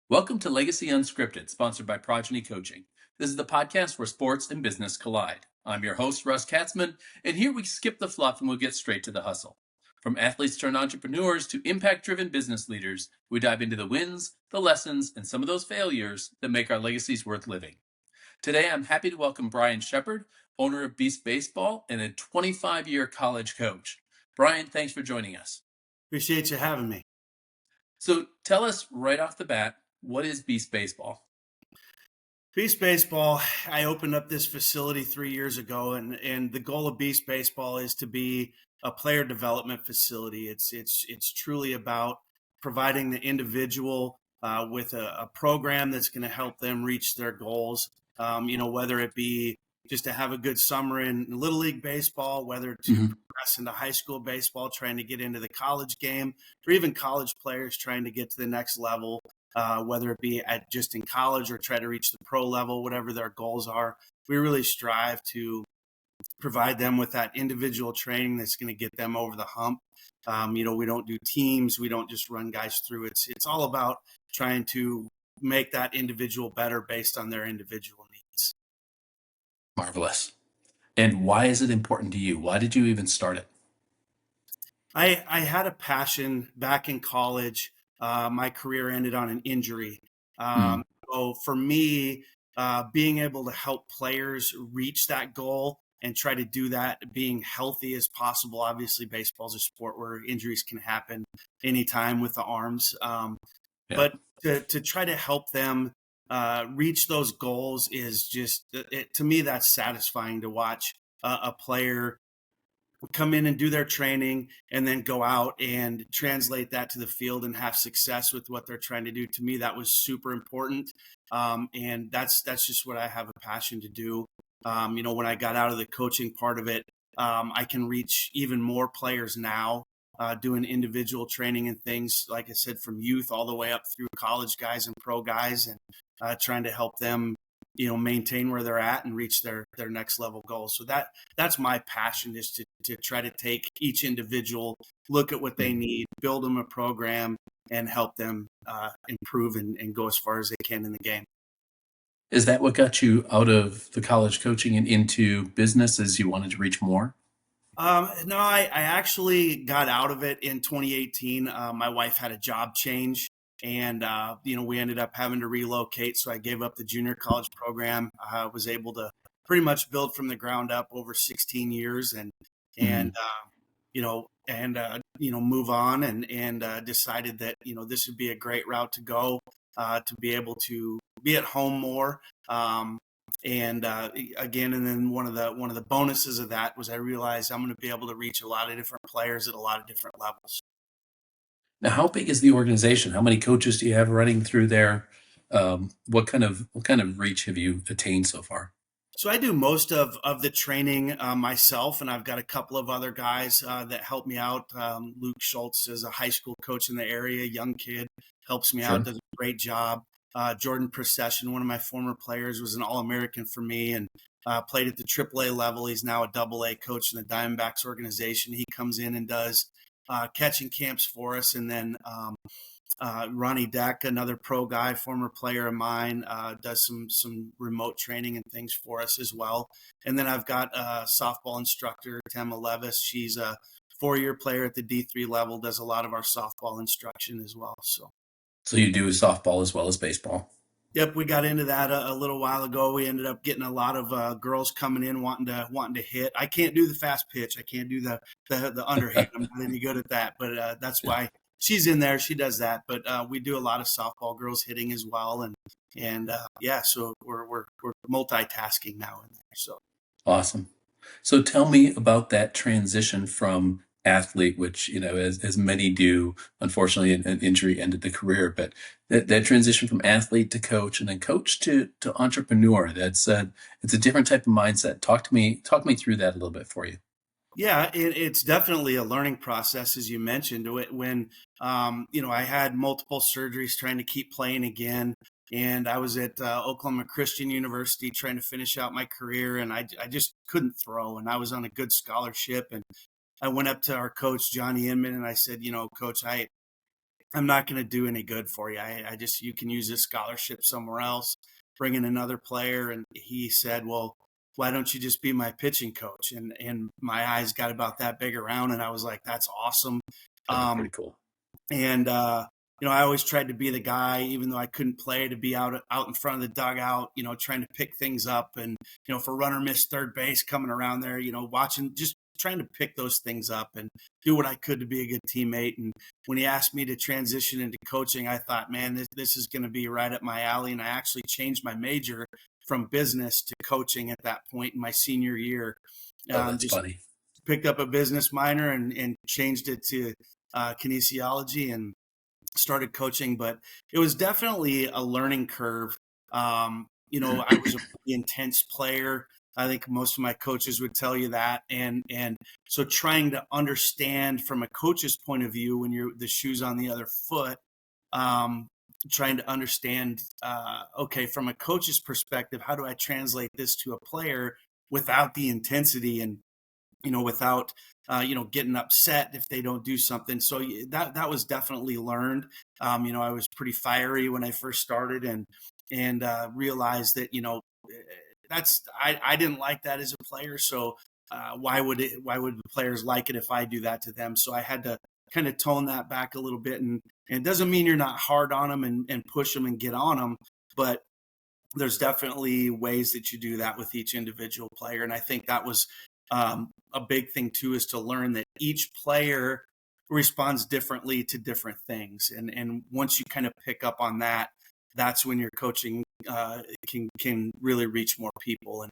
Welcome to Legacy Unscripted, sponsored by Progeny Coaching. This is the podcast where sports and business collide. I'm your host, Russ Katzman, and here we skip the fluff and we'll get straight to the hustle. From athletes turned entrepreneurs to impact-driven business leaders, we dive into the wins, the lessons, and some of those failures that make our legacies worth living. Today, I'm happy to welcome Bryan Shepherd, owner of Beast Baseball and a 25-year college coach. Bryan, thanks for joining us. Appreciate you having me. So tell us right off the bat, what is Beast Baseball? Beast Baseball, I opened up this facility 3 years ago, and the goal of Beast Baseball is to be a player development facility. It's truly about providing the individual with a program that's going to help them reach their goals. Whether it be just to have a good summer in Little League baseball, whether to progress into high school baseball, trying to get into the college game, or even college players trying to get to the next level. Whether it be just in college or try to reach the pro level, whatever their goals are, we really strive to provide them with that individual training that's going to get them over the hump. We don't do teams. We don't just run guys through. It's all about trying to make that individual better based on their individual needs. Marvelous. And why is it important to you? Why did you even start it? I had a passion back in college. My career ended on an injury. So for me, being able to help players reach that goal and try to do that being healthy as possible. Obviously, baseball is a sport where injuries can happen anytime with the arms. But to try to help them reach those goals is just, to me, that's satisfying to watch a player come in and do their training and then go out and translate that to the field and have success with what they're trying to do. To me, that was super important. And that's just what I have a passion to do. When I got out of the coaching part of it, I can reach even more players now, doing individual training and things, like I said, from youth all the way up through college guys and pro guys, and trying to help them maintain where they're at and reach their next level goals. So that's my passion, is to try to take each individual, look at what they need, build them a program, and help them improve and go as far as they can in the game. Is that what got you out of the college coaching and into business, as you wanted to reach more? No, I actually got out of it in 2018. My wife had a job change. And, we ended up having to relocate. So I gave up the junior college program. I was able to pretty much build from the ground up over 16 years and move on and decided that, this would be a great route to go, to be able to be at home more. And then one of the bonuses of that was I realized I'm going to be able to reach a lot of different players at a lot of different levels. Now, how big is the organization? How many coaches do you have running through there? What kind of reach have you attained so far? So I do most of the training myself, and I've got a couple of other guys that help me out. Luke Schultz is a high school coach in the area, young kid, helps me out, does a great job. Jordan Procession, one of my former players, was an All-American for me and played at the AAA level. He's now a AA coach in the Diamondbacks organization. He comes in and does catching camps for us. And then Ronnie Deck, another pro guy, former player of mine, does some remote training and things for us as well. And then I've got a softball instructor, Tema Levis. She's a 4-year player at the D3 level, does a lot of our softball instruction as well. So you do softball as well as baseball? Yep, we got into that a little while ago. We ended up getting a lot of girls coming in wanting to hit. I can't do the fast pitch. I can't do the underhand. I'm not any good at that, but that's why she's in there. She does that. But we do a lot of softball girls hitting as well, and so we're multitasking now in there. So awesome. So tell me about that transition from athlete, which, as many do, unfortunately, an injury ended the career, but that transition from athlete to coach and then coach to entrepreneur, it's a different type of mindset. Talk me through that a little bit for you. Yeah, it's definitely a learning process, as you mentioned. When I had multiple surgeries trying to keep playing again, and I was at Oklahoma Christian University trying to finish out my career, and I just couldn't throw, and I was on a good scholarship, and I went up to our coach, Johnny Inman, and I said, coach, I'm not going to do any good for you. I just, you can use this scholarship somewhere else, bring in another player. And he said, well, why don't you just be my pitching coach? And my eyes got about that big around, and I was like, that's awesome. That's pretty cool. And, I always tried to be the guy, even though I couldn't play, to be out in front of the dugout, trying to pick things up. And, if a runner missed third base coming around there, watching, just trying to pick those things up and do what I could to be a good teammate. And when he asked me to transition into coaching, I thought, man, this is going to be right up my alley. And I actually changed my major from business to coaching at that point in my senior year. That's funny. Picked up a business minor and changed it to kinesiology and started coaching. But it was definitely a learning curve. I was a pretty intense player. I think most of my coaches would tell you that. And so trying to understand from a coach's point of view, when you're the shoes on the other foot, trying to understand, okay, from a coach's perspective, how do I translate this to a player without the intensity and, without, getting upset if they don't do something. So that was definitely learned. I was pretty fiery when I first started and realized that, I didn't like that as a player. So why would the players like it if I do that to them? So I had to kind of tone that back a little bit. And it doesn't mean you're not hard on them and push them and get on them, but there's definitely ways that you do that with each individual player. And I think that was a big thing too, is to learn that each player responds differently to different things. And once you kind of pick up on that, that's when your coaching can really reach more people.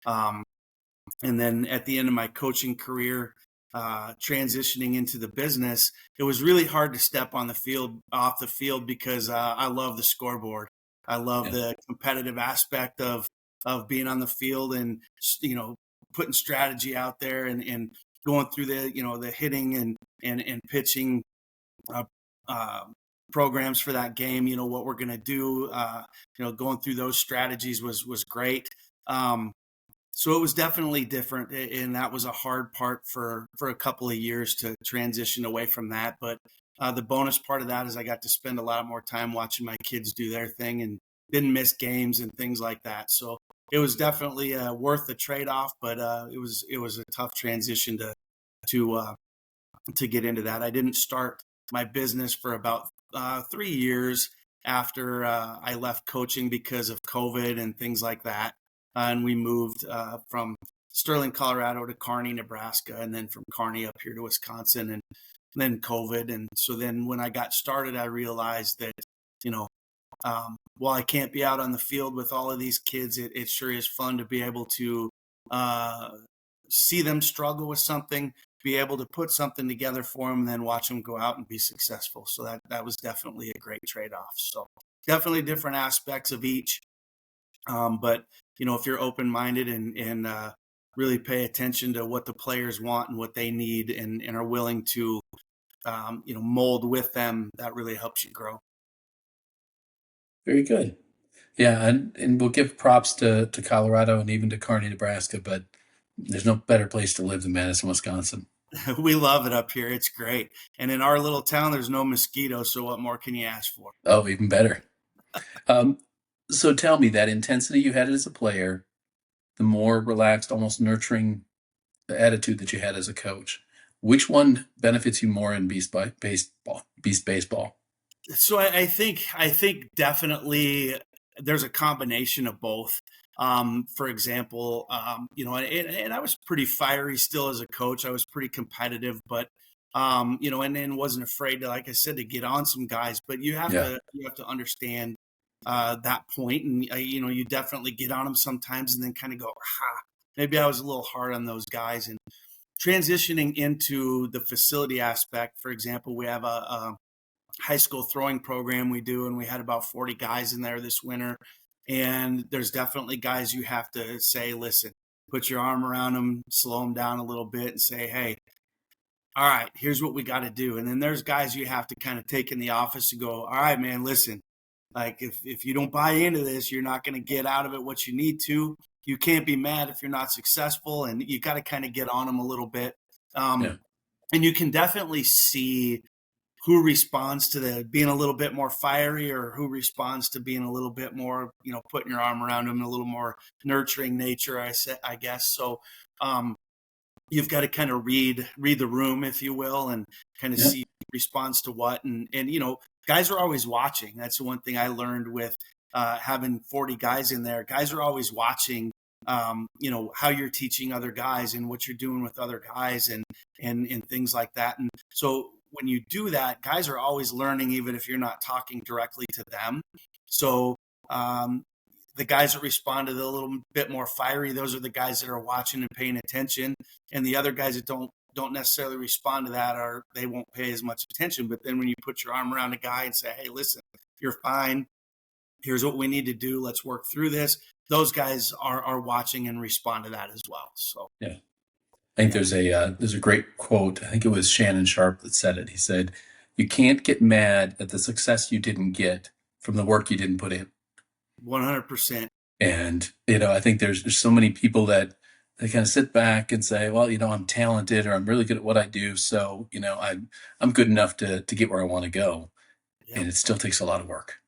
And then at the end of my coaching career, transitioning into the business, it was really hard to step off the field because I love the scoreboard. I love the competitive aspect of being on the field and, putting strategy out there and going through the hitting and pitching programs for that game, what we're going to do, going through those strategies was great. So it was definitely different, and that was a hard part for a couple of years to transition away from that. But the bonus part of that is I got to spend a lot more time watching my kids do their thing and didn't miss games and things like that. So it was definitely worth the trade-off, but it was a tough transition to get into that. I didn't start my business for about 3 years after I left coaching because of COVID and things like that. And we moved from Sterling, Colorado to Kearney, Nebraska, and then from Kearney up here to Wisconsin, and then COVID. And so then when I got started, I realized that, while I can't be out on the field with all of these kids, it sure is fun to be able to see them struggle with something, be able to put something together for them, and then watch them go out and be successful. So that was definitely a great trade-off. So definitely different aspects of each. But, if you're open-minded and really pay attention to what the players want and what they need and are willing to, mold with them, that really helps you grow. Very good. Yeah, and we'll give props to Colorado and even to Kearney, Nebraska, but there's no better place to live than Madison, Wisconsin. We love it up here. It's great. And in our little town, there's no mosquitoes, so what more can you ask for? Oh, even better. So tell me, that intensity you had as a player, the more relaxed, almost nurturing attitude that you had as a coach, which one benefits you more in Beast Baseball? So I think definitely there's a combination of both. For example, and I was pretty fiery still as a coach. I was pretty competitive, but and wasn't afraid to, like I said, to get on some guys. But you have to understand that point, and you definitely get on them sometimes, and then kind of go, maybe I was a little hard on those guys. And transitioning into the facility aspect, for example, we have a high school throwing program we do, and we had about 40 guys in there this winter. And there's definitely guys you have to say, listen, put your arm around them, slow them down a little bit and say, hey, all right, here's what we got to do. And then there's guys you have to kind of take in the office and go, all right, man, listen, Like if you don't buy into this, you're not going to get out of it what you need to. You can't be mad if you're not successful, and you got to kind of get on them a little bit. Yeah. And you can definitely see who responds to the being a little bit more fiery, or who responds to being a little bit more, putting your arm around them in a little more nurturing nature, I guess. So, you've got to kind of read the room, if you will, and kind of Yeah. see response to what. And guys are always watching. That's the one thing I learned with having 40 guys in there. Guys are always watching, how you're teaching other guys and what you're doing with other guys, and things like that. And so when you do that, guys are always learning, even if you're not talking directly to them. So the guys that respond to the little bit more fiery, those are the guys that are watching and paying attention. And the other guys that don't necessarily respond to that, they won't pay as much attention. But then when you put your arm around a guy and say, hey, listen, you're fine. Here's what we need to do. Let's work through this. Those guys are watching and respond to that as well. So yeah. I think there's a great quote. I think it was Shannon Sharp that said it. He said, "You can't get mad at the success you didn't get from the work you didn't put in." 100%. And I think there's so many people that they kind of sit back and say, "Well, I'm talented, or I'm really good at what I do, so I'm good enough to get where I want to go." Yep. And it still takes a lot of work.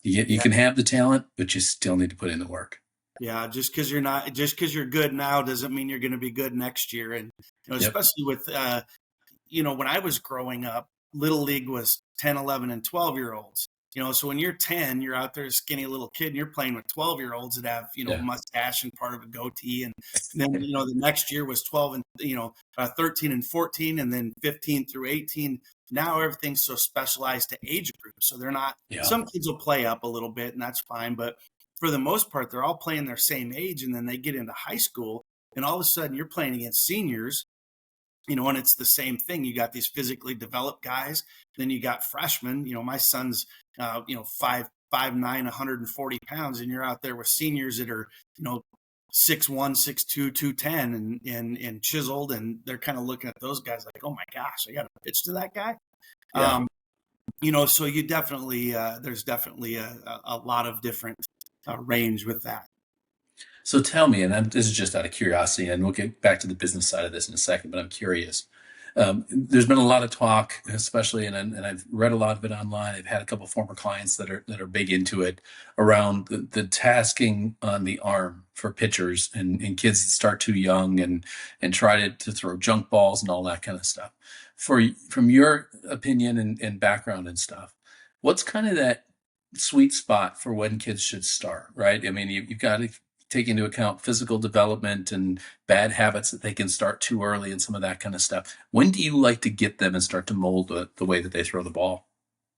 You can have the talent, but you still need to put in the work. Yeah, just because you're good now doesn't mean you're going to be good next year. And especially with when I was growing up, Little League was 10, 11, and 12-year-olds. So when you're 10, you're out there, a skinny little kid, and you're playing with 12-year-olds that have mustache and part of a goatee. And then the next year was 12 and 13 and 14, and then 15 through 18. Now everything's so specialized to age groups, so they're not. Yeah. Some kids will play up a little bit, and that's fine, but for the most part, they're all playing their same age, and then they get into high school, and all of a sudden you're playing against seniors, and it's the same thing. You got these physically developed guys, then you got freshmen. My son's 5'9", 140 pounds, and you're out there with seniors that are 6'1", 6'2", 210, and chiseled, and they're kind of looking at those guys like, oh my gosh, I got to pitch to that guy. Yeah. So you definitely there's definitely a lot of different range with that. So tell me, and this is just out of curiosity, and we'll get back to the business side of this in a second, but I'm curious. There's been a lot of talk, especially, and I've read a lot of it online. I've had a couple of former clients that are big into it, around the tasking on the arm for pitchers and kids that start too young and try to throw junk balls and all that kind of stuff. From your opinion and background and stuff, what's kind of that sweet spot for when kids should start, right? I mean, you've got to take into account physical development and bad habits that they can start too early and some of that kind of stuff. When do you like to get them and start to mold the way that they throw the ball?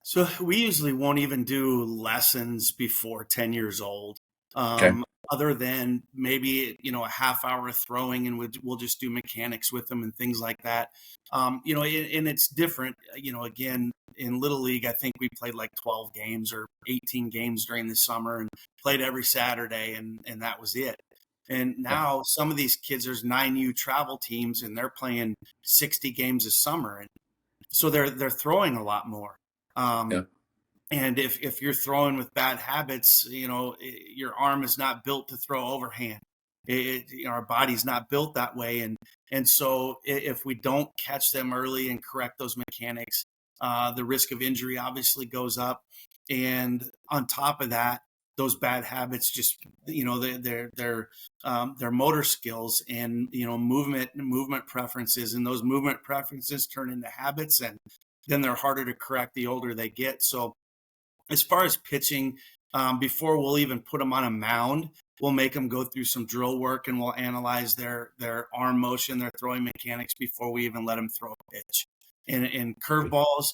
So we usually won't even do lessons before 10 years old. Okay. Other than maybe, a half hour of throwing, and we'll just do mechanics with them and things like that. And it's different, again, in Little League, I think we played like 12 games or 18 games during the summer and played every Saturday, and that was it. And now some of these kids, there's 9U travel teams, and they're playing 60 games a summer. And so they're throwing a lot more. And if you're throwing with bad habits, your arm is not built to throw overhand. Our body's not built that way. And so if we don't catch them early and correct those mechanics, the risk of injury obviously goes up. And on top of that, those bad habits just, their motor skills and, movement preferences, and those movement preferences turn into habits, and then they're harder to correct the older they get. So as far as pitching, before we'll even put them on a mound, we'll make them go through some drill work, and we'll analyze their arm motion, their throwing mechanics before we even let them throw a pitch. And curveballs,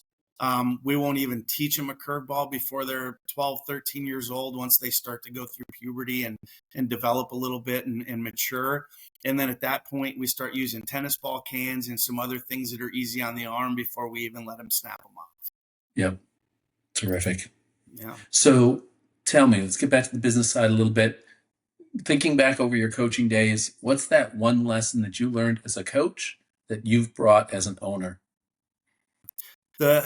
we won't even teach them a curveball before they're 12, 13 years old, once they start to go through puberty and develop a little bit and mature. And then at that point, we start using tennis ball cans and some other things that are easy on the arm before we even let them snap them off. Yep. Terrific. Yeah. So tell me, let's get back to the business side a little bit. Thinking back over your coaching days, what's that one lesson that you learned as a coach that you've brought as an owner? The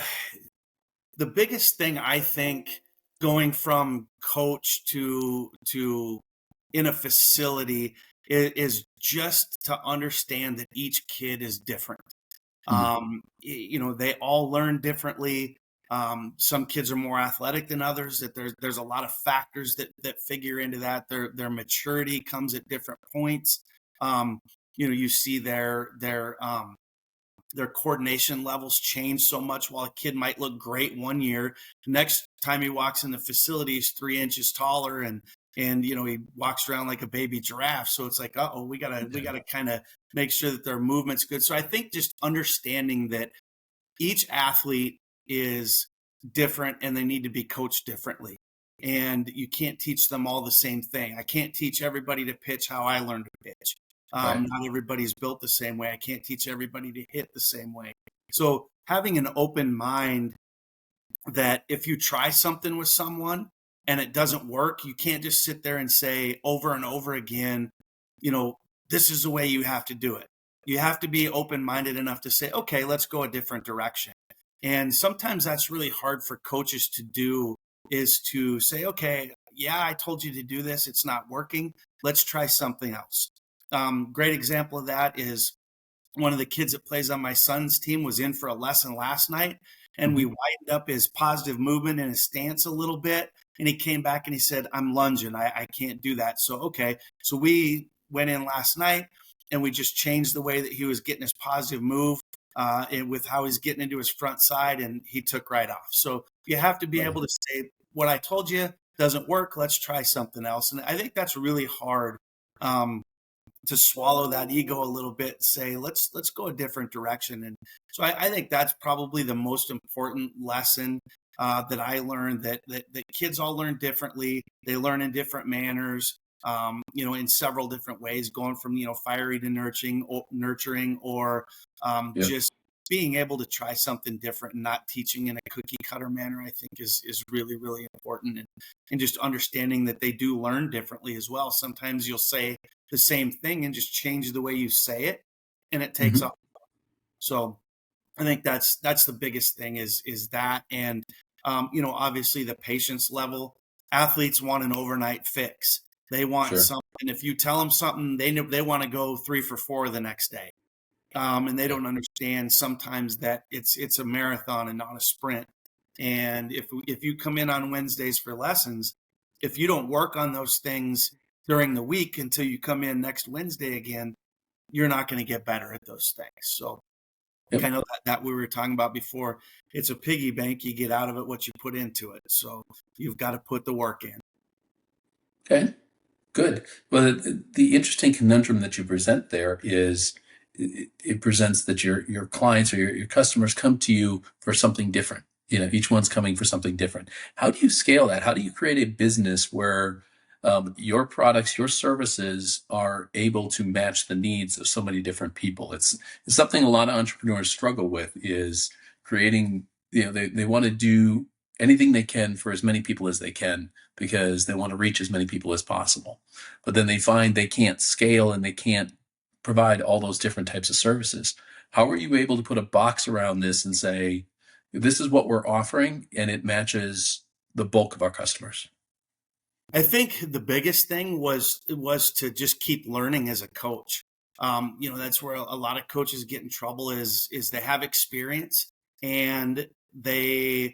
biggest thing, I think, going from coach to in a facility is just to understand that each kid is different. They all learn differently. Some kids are more athletic than others. That there's a lot of factors that figure into that. Their maturity comes at different points. You see their coordination levels change so much. While a kid might look great one year, next time he walks in the facility, he's 3 inches taller and he walks around like a baby giraffe. So it's like, we gotta kind of make sure that their movement's good. So I think just understanding that each athlete is different and they need to be coached differently. And you can't teach them all the same thing. I can't teach everybody to pitch how I learned to pitch. Not everybody's built the same way. I can't teach everybody to hit the same way. So having an open mind that if you try something with someone and it doesn't work, you can't just sit there and say over and over again, this is the way you have to do it. You have to be open-minded enough to say, okay, let's go a different direction. And sometimes that's really hard for coaches to do, is to say, okay, yeah, I told you to do this. It's not working. Let's try something else. Great example of that is one of the kids that plays on my son's team was in for a lesson last night, and we widened up his positive movement and his stance a little bit. And he came back and he said, I'm lunging. I can't do that. So, okay. So we went in last night and we just changed the way that he was getting his positive move and with how he's getting into his front side, and he took right off. So you have to be able to say, what I told you doesn't work. Let's try something else. And I think that's really hard to swallow that ego a little bit and say, let's go a different direction. And so I think that's probably the most important lesson that I learned, that kids all learn differently. They learn in different manners, in several different ways, going from, fiery to nurturing or just being able to try something different and not teaching in a cookie cutter manner, I think is really, really important. And just understanding that they do learn differently as well. Sometimes you'll say the same thing and just change the way you say it, and it takes off. So I think that's the biggest thing is that. And, obviously the patience level. Athletes want an overnight fix. They want something. If you tell them something, they want to go 3 for 4 the next day. And they don't understand sometimes that it's a marathon and not a sprint. And if you come in on Wednesdays for lessons, if you don't work on those things during the week until you come in next Wednesday again, you're not going to get better at those things. So kind of that we were talking about before, it's a piggy bank. You get out of it what you put into it. So you've got to put the work in. Okay, good. Well, the interesting conundrum that you present there is it presents that your clients or your customers come to you for something different. Each one's coming for something different. How do you scale that? How do you create a business where your products, your services are able to match the needs of so many different people? It's something a lot of entrepreneurs struggle with, is creating, they want to do anything they can for as many people as they can because they want to reach as many people as possible. But then they find they can't scale and they can't provide all those different types of services. How are you able to put a box around this and say, this is what we're offering and it matches the bulk of our customers? I think the biggest thing was to just keep learning as a coach. That's where a lot of coaches get in trouble is they have experience and they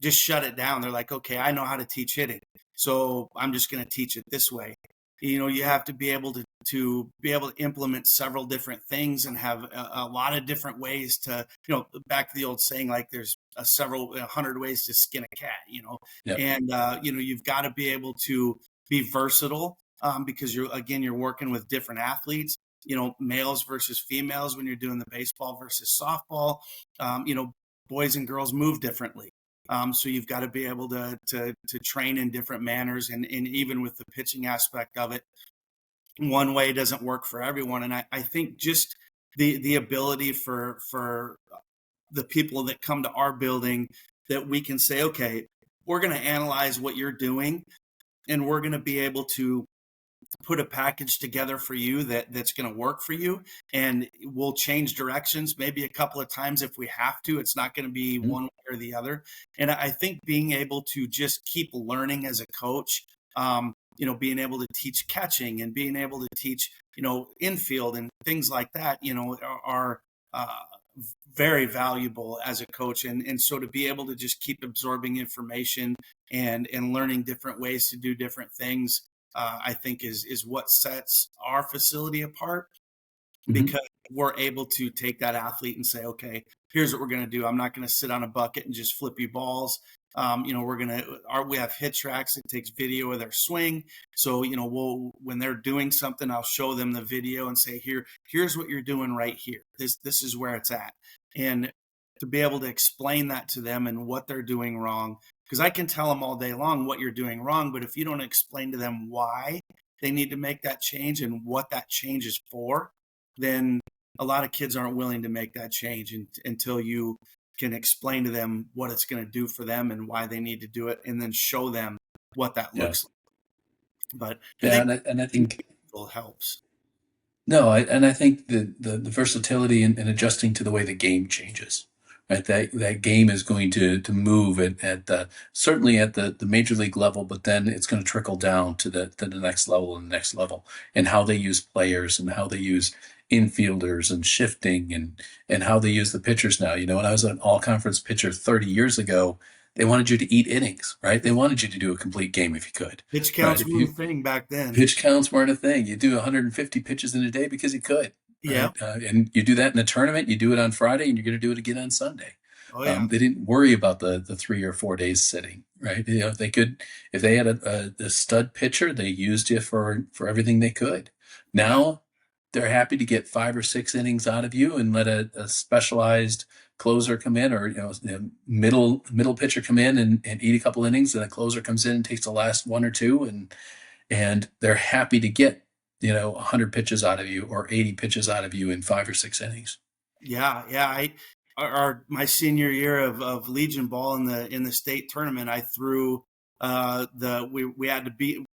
just shut it down. They're like, okay, I know how to teach hitting, so I'm just going to teach it this way. You have to be able to implement several different things and have a lot of different ways to, back to the old saying, like there's several 100 ways to skin a cat, and, you've got to be able to be versatile because you're working with different athletes, males versus females when you're doing the baseball versus softball, boys and girls move differently. So you've got to be able to train in different manners, and even with the pitching aspect of it, one way doesn't work for everyone. And I think just the ability for the people that come to our building, that we can say, okay, we're going to analyze what you're doing, and we're going to be able to put a package together for you that's going to work for you, and we'll change directions maybe a couple of times if we have to. It's not going to be Mhm. one way or the other. And I think being able to just keep learning as a coach, being able to teach catching and being able to teach, infield and things like that, are very valuable as a coach. And so to be able to just keep absorbing information and learning different ways to do different things, I think is what sets our facility apart, Mhm. because we're able to take that athlete and say, okay, here's what we're going to do. I'm not going to sit on a bucket and just flip you balls. We have hit tracks. It takes video of their swing. So, when they're doing something, I'll show them the video and say, here's what you're doing right here. This is where it's at. And to be able to explain that to them and what they're doing wrong, because I can tell them all day long what you're doing wrong, but if you don't explain to them why they need to make that change and what that change is for, then a lot of kids aren't willing to make that change until you can explain to them what it's going to do for them and why they need to do it, and then show them what that Yeah. looks like. But I Yeah. think And I think, it helps. no, and I think the versatility in adjusting to the way the game changes, right? That game is going to move at the, certainly at the major league level, but then it's going to trickle down to the next level and the next level, and how they use players and how they use infielders and shifting and how they use the pitchers now. When I was an all conference pitcher 30 years ago, they wanted you to eat innings, right? They wanted you to do a complete game if you could, Pitch right? counts If were a you thing back then. Pitch counts weren't a thing. You do 150 pitches in a day because you could, Yeah. right? And you do that in a tournament. You do it on Friday, and you're going to do it again on Sunday. Oh yeah. They didn't worry about the 3 or 4 days sitting, right? They could, if they had a stud pitcher, they used you for everything they could. Yeah. Now they're happy to get 5 or 6 innings out of you and let a specialized closer come in, or middle pitcher come in and eat a couple innings, and a closer comes in and takes the last 1 or 2, and they're happy to get 100 pitches out of you or 80 pitches out of you in 5 or 6 innings. Yeah. Yeah. My senior year of Legion ball in the state tournament, I threw we had to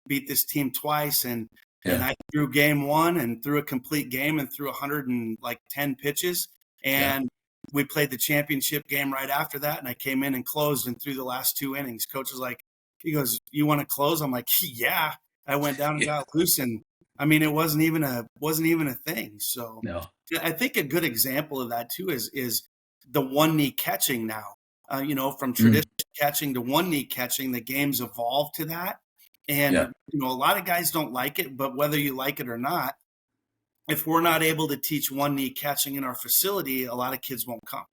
beat this team twice, and Yeah, I threw game one and threw a complete game and threw 110 pitches, yeah, and we played the championship game right after that, and I came in and closed and threw the last 2 innings. Coach was like, he goes, "You want to close?" I'm like, "Yeah." I went down and yeah. got loose, and I mean, it wasn't even a thing. So No, I think a good example of that too is the one knee catching now. From mm, traditional catching to one knee catching, the game's evolved to that. yeah, And a lot of guys don't like it, but whether you like it or not, if we're not able to teach one knee catching in our facility, a lot of kids won't come.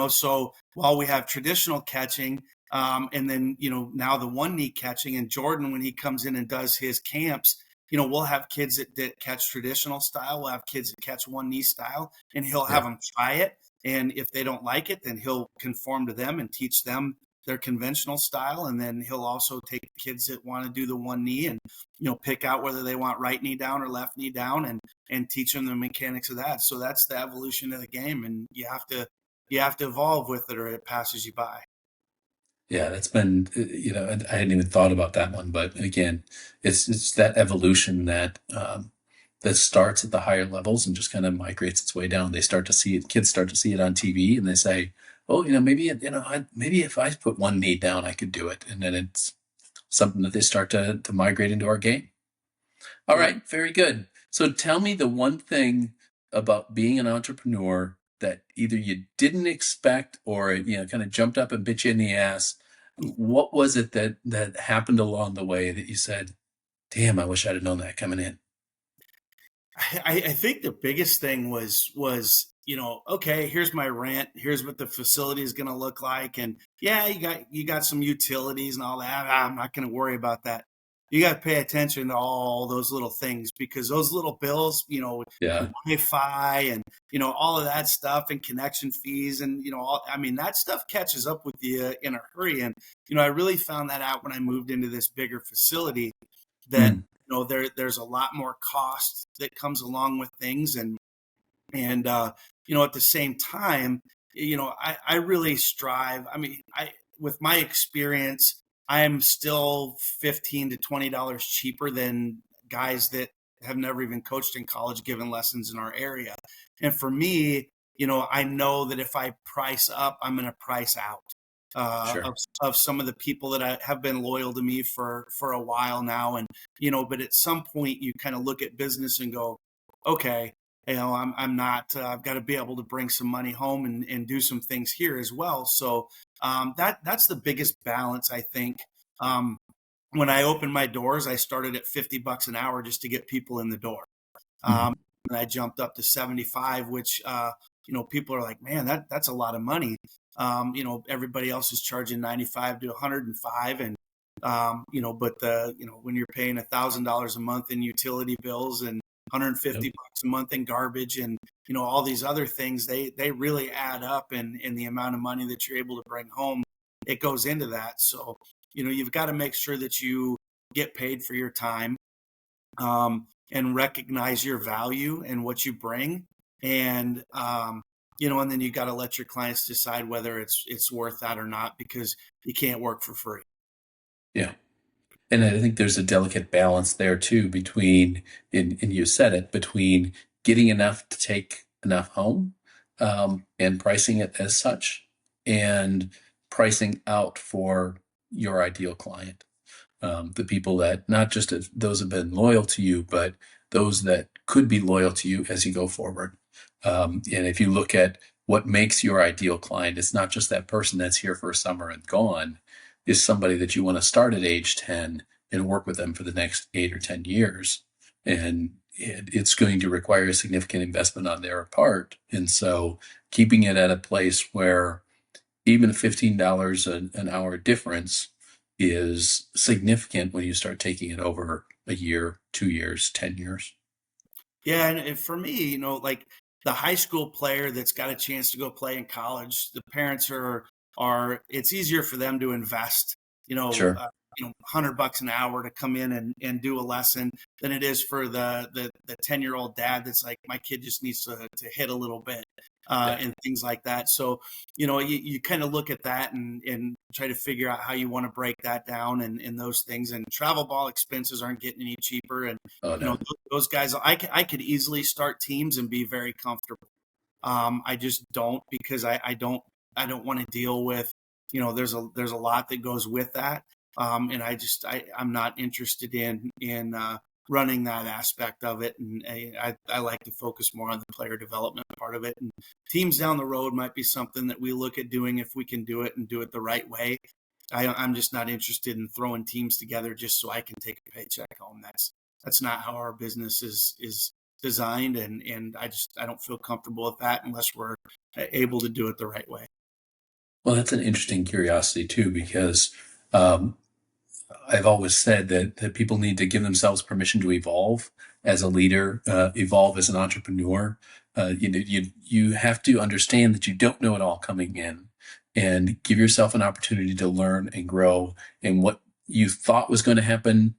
So while we have traditional catching, and then now the one knee catching, and Jordan, when he comes in and does his camps, we'll have kids that catch traditional style, we'll have kids that catch one knee style, and he'll have yeah, them try it, and if they don't like it, then he'll conform to them and teach them their conventional style, and then he'll also take kids that want to do the one knee and pick out whether they want right knee down or left knee down, and teach them the mechanics of that. So that's the evolution of the game, and you have to evolve with it or it passes you by. yeah. That's been, and I hadn't even thought about that one, but again, it's that evolution that starts at the higher levels and just kind of migrates its way down. They start to see it. Kids start to see it on TV, and they say, "Oh, maybe if I put one knee down, I could do it." And then it's something that they start to migrate into our game. All Yeah. right, very good. So tell me the one thing about being an entrepreneur that either you didn't expect or kind of jumped up and bit you in the ass. What was it that happened along the way that you said, "Damn, I wish I'd have known that coming in"? I think the biggest thing was okay, here's my rent, here's what the facility is going to look like, and yeah, you got some utilities and all that. I'm not going to worry about that. You got to pay attention to all those little things, because those little bills, Yeah. Wi-Fi and all of that stuff, and connection fees, and I mean, that stuff catches up with you in a hurry. And I really found that out when I moved into this bigger facility, that Mm, there's a lot more cost that comes along with things, and at the same time, I really strive. I mean, I with my experience, I am still $15 to $20 cheaper than guys that have never even coached in college giving lessons in our area. And for me, I know that if I price up, I'm going to price out Sure. of some of the people that have been loyal to me for a while now. And, but at some point you kind of look at business and go, okay, I'm not, I've got to be able to bring some money home and do some things here as well. So that's the biggest balance, I think. When I opened my doors, I started at $50 an hour just to get people in the door. Mhm. And I jumped up to 75, which, people are like, man, that's a lot of money. Everybody else is charging 95 to 105. And, when you're paying $1,000 a month in utility bills and Yep. $150 a month in garbage and, all these other things, they really add up in the amount of money that you're able to bring home. It goes into that. So, you've got to make sure that you get paid for your time. And recognize your value and what you bring. And, and then you got to let your clients decide whether it's worth that or not, because you can't work for free. Yeah. And I think there's a delicate balance there too between, and you said it, between getting enough to take enough home, and pricing it as such, and pricing out for your ideal client. The people that not just those have been loyal to you, but those that could be loyal to you as you go forward. And if you look at what makes your ideal client, it's not just that person that's here for a summer and gone. Is somebody that you want to start at age 10 and work with them for the next 8 or 10 years. And it's going to require a significant investment on their part. And so keeping it at a place where even a $15 an hour difference is significant when you start taking it over a year, 2 years, 10 years. Yeah. And for me, like the high school player that's got a chance to go play in college, the parents it's easier for them to invest, Sure. $100 an hour to come in and do a lesson than it is for the 10-year-old dad that's like, my kid just needs to hit a little bit, Yeah. and things like that. So, you kind of look at that and try to figure out how you want to break that down and those things. And travel ball expenses aren't getting any cheaper. And, Oh, no. those guys, I could easily start teams and be very comfortable. I just don't, because I don't want to deal with, there's a lot that goes with that. And I'm not interested in running that aspect of it. And I like to focus more on the player development part of it. And teams down the road might be something that we look at doing if we can do it and do it the right way. I'm just not interested in throwing teams together just so I can take a paycheck home. That's not how our business is designed. And I don't feel comfortable with that unless we're able to do it the right way. Well, that's an interesting curiosity too, because um, I've always said that people need to give themselves permission to evolve as a leader, evolve as an entrepreneur. You have to understand that you don't know it all coming in, and give yourself an opportunity to learn and grow. And what you thought was going to happen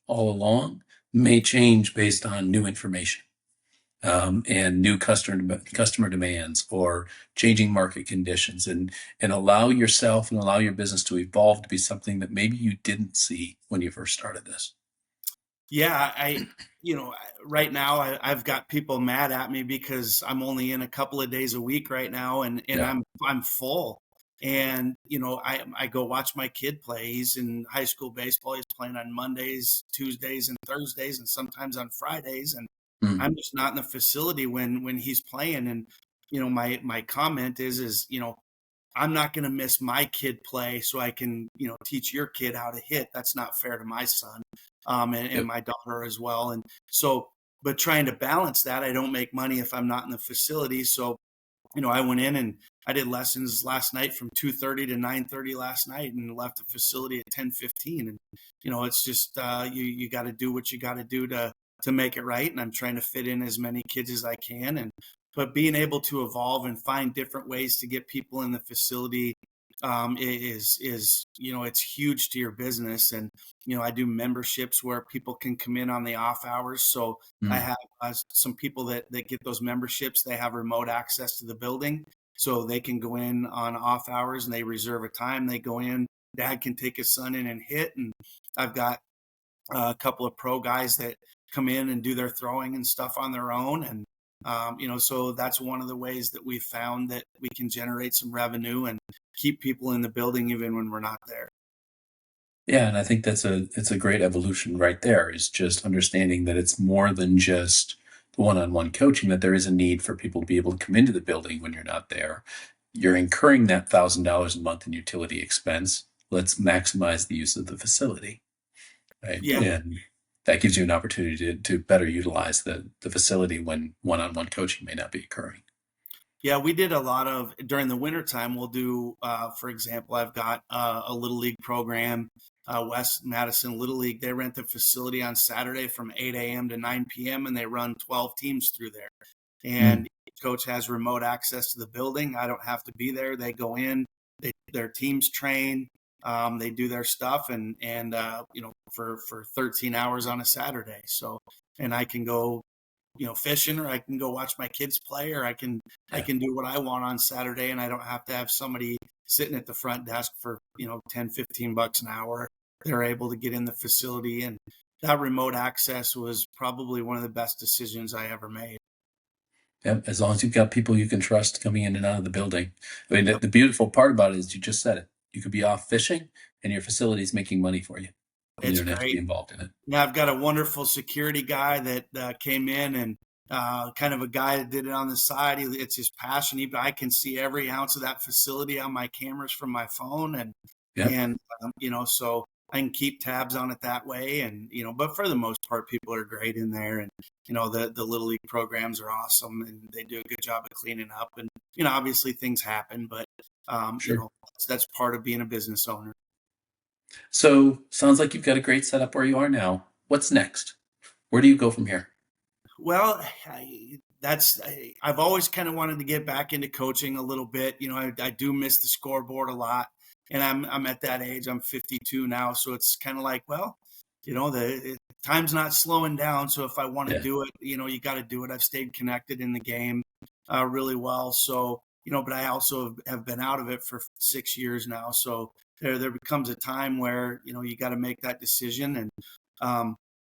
all along may change based on new information, and new customer demands or changing market conditions, and allow yourself and allow your business to evolve to be something that maybe you didn't see when you first started this. Yeah, right now I've got people mad at me because I'm only in a couple of days a week right now, and Yeah. I'm full. And I go watch my kid play. He's in high school baseball. He's playing on Mondays, Tuesdays, and Thursdays, and sometimes on Fridays. And Mm. I'm just not in the facility when he's playing. And my comment is I'm not going to miss my kid play so I can, teach your kid how to hit. That's not fair to my son, and Yep. my daughter as well. And so, but trying to balance that, I don't make money if I'm not in the facility. So, I went in and I did lessons last night from 2:30 to 9:30 last night, and left the facility at 10:15. And, it's just, you got to do what you got to do to make it right. And I'm trying to fit in as many kids as I can. But being able to evolve and find different ways to get people in the facility, is it's huge to your business. And I do memberships where people can come in on the off hours. So I Mm. have some people that get those memberships. They have remote access to the building, so they can go in on off hours and they reserve a time. They go in. Dad can take his son in and hit. And I've got a couple of pro guys that come in and do their throwing and stuff on their own. And, so that's one of the ways that we've found that we can generate some revenue and keep people in the building even when we're not there. Yeah, and I think it's a great evolution right there, is just understanding that it's more than just the one-on-one coaching, that there is a need for people to be able to come into the building when you're not there. You're incurring that $1,000 a month in utility expense. Let's maximize the use of the facility, right? Yeah. And that gives you an opportunity to better utilize the facility when one-on-one coaching may not be occurring. Yeah, we did a lot of during the wintertime. We'll do, for example, I've got a Little League program, West Madison Little League. They rent the facility on Saturday from 8 a.m. to 9 p.m. and they run 12 teams through there. And each coach has remote access to the building. I don't have to be there. They go in, their teams train, they do their stuff, and for 13 hours on a Saturday. So, and I can go fishing, or I can go watch my kids play, or I can do what I want on Saturday, and I don't have to have somebody sitting at the front desk for 10, $15 an hour. They're able to get in the facility, and that remote access was probably one of the best decisions I ever made. Yep, as long as you've got people you can trust coming in and out of the building. I mean, the beautiful part about it is you just said it. You could be off fishing and your facility is making money for you. And It's you don't have to be great. involved in it. Yeah, I've got a wonderful security guy that came in, and kind of a guy that did it on the side. It's his passion. I can see every ounce of that facility on my cameras from my phone, and Yep. so I can keep tabs on it that way. And but for the most part, people are great in there, and the Little League programs are awesome, and they do a good job of cleaning up. And obviously things happen, but Sure. that's part of being a business owner. So sounds like you've got a great setup where you are now. What's next? Where do you go from here? Well, I've always kind of wanted to get back into coaching a little bit. I do miss the scoreboard a lot, and I'm at that age. I'm 52 now, so it's kind of like, well, time's not slowing down. So if I want to Yeah. do it, you got to do it. I've stayed connected in the game really well. So but I also have been out of it for 6 years now. So there becomes a time where you got to make that decision, and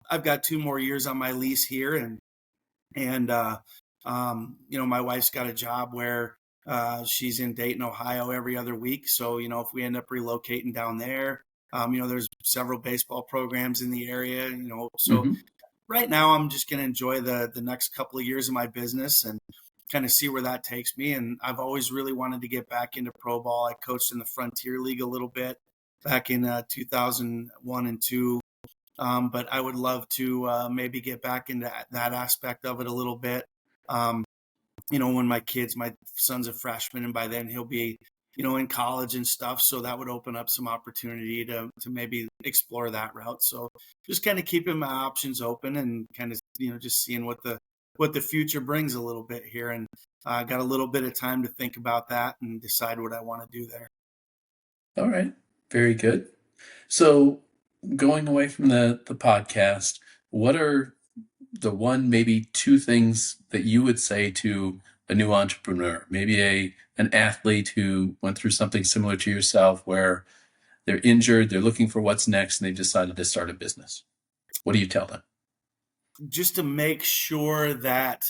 I've got 2 more years on my lease here, and my wife's got a job where she's in Dayton, Ohio every other week. So, if we end up relocating down there, there's several baseball programs in the area, so Mm-hmm. right now I'm just going to enjoy the next couple of years of my business and kind of see where that takes me. And I've always really wanted to get back into pro ball. I coached in the Frontier League a little bit back in 2001 and 2. But I would love to maybe get back into that aspect of it a little bit. When my son's a freshman, and by then he'll be, in college and stuff. So that would open up some opportunity to maybe explore that route. So just kind of keeping my options open, and kind of, just seeing what the future brings a little bit here. And I got a little bit of time to think about that and decide what I want to do there. All right. Very good. So going away from the podcast, what are the one, maybe two things that you would say to a new entrepreneur, maybe an athlete who went through something similar to yourself, where they're injured, they're looking for what's next, and they've decided to start a business? What do you tell them? Just to make sure that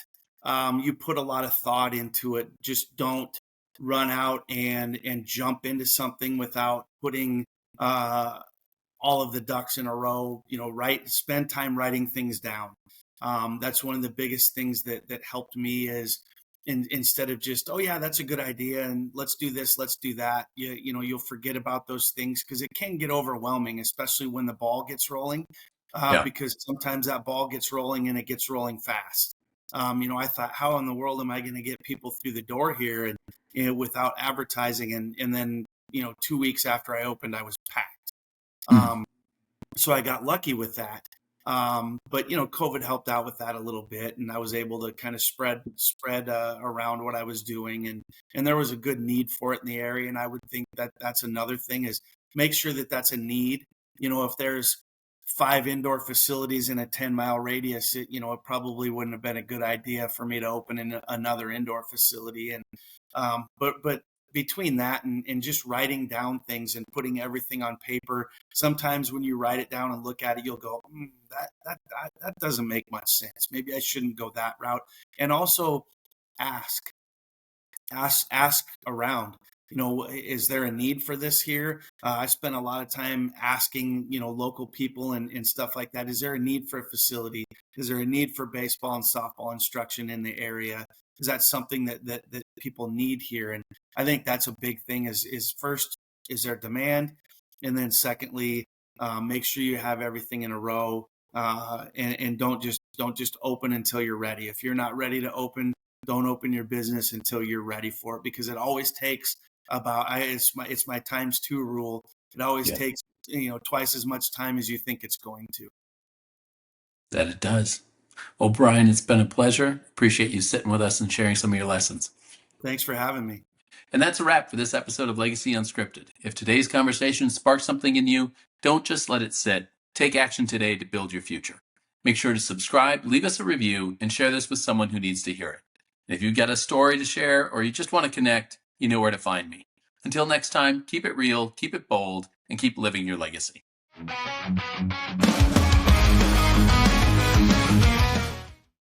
you put a lot of thought into it. Just don't run out and jump into something without putting all of the ducks in a row. Spend time writing things down. That's one of the biggest things that helped me, is instead of just, oh yeah, that's a good idea, and let's do this, let's do that. You'll forget about those things, because it can get overwhelming, especially when the ball gets rolling. Yeah. Because sometimes that ball gets rolling, and it gets rolling fast. I thought, how in the world am I going to get people through the door here, and without advertising? And then 2 weeks after I opened, I was packed. Mm. So I got lucky with that. But COVID helped out with that a little bit, and I was able to kind of spread around what I was doing, and there was a good need for it in the area. And I would think that that's another thing, is make sure that that's a need. If there's 5 indoor facilities in a 10-mile radius, it probably wouldn't have been a good idea for me to open in another indoor facility. And but between that and just writing down things and putting everything on paper, sometimes when you write it down and look at it, you'll go, that doesn't make much sense. Maybe I shouldn't go that route. And also ask around, is there a need for this here? I spent a lot of time asking, local people and stuff like that. Is there a need for a facility? Is there a need for baseball and softball instruction in the area? Is that something that people need here? And I think that's a big thing is first, is there demand? And then secondly, make sure you have everything in a row, and don't just open until you're ready. If you're not ready to open, don't open your business until you're ready for it, because it always takes it's my times two rule. It always takes, twice as much time as you think it's going to. That it does. Well, Bryan, it's been a pleasure. Appreciate you sitting with us and sharing some of your lessons. Thanks for having me. And that's a wrap for this episode of Legacy Unscripted. If today's conversation sparked something in you, don't just let it sit. Take action today to build your future. Make sure to subscribe, leave us a review, and share this with someone who needs to hear it. And if you've got a story to share or you just want to connect, you know where to find me. Until next time, keep it real, keep it bold, and keep living your legacy.